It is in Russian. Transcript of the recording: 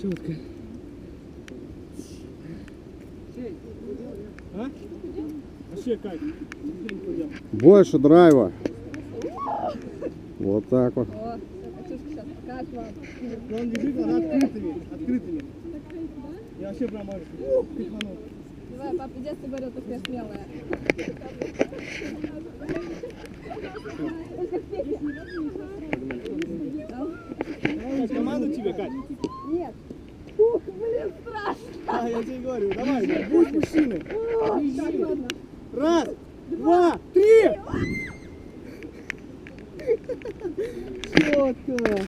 Четко. А? Вообще как? Больше драйва. Вот так вот. О, Катюшка сейчас покажет вам. Но он бежит, она открытыми. Я вообще прям пиханул. Давай, папа, в детстве говорил, ты такая смелая. Кать, команду тебе, Кать? Нет. Ух, блин, страшно. А, я тебе говорю, давай, будь мужчиной. Раз, два, три! Четко!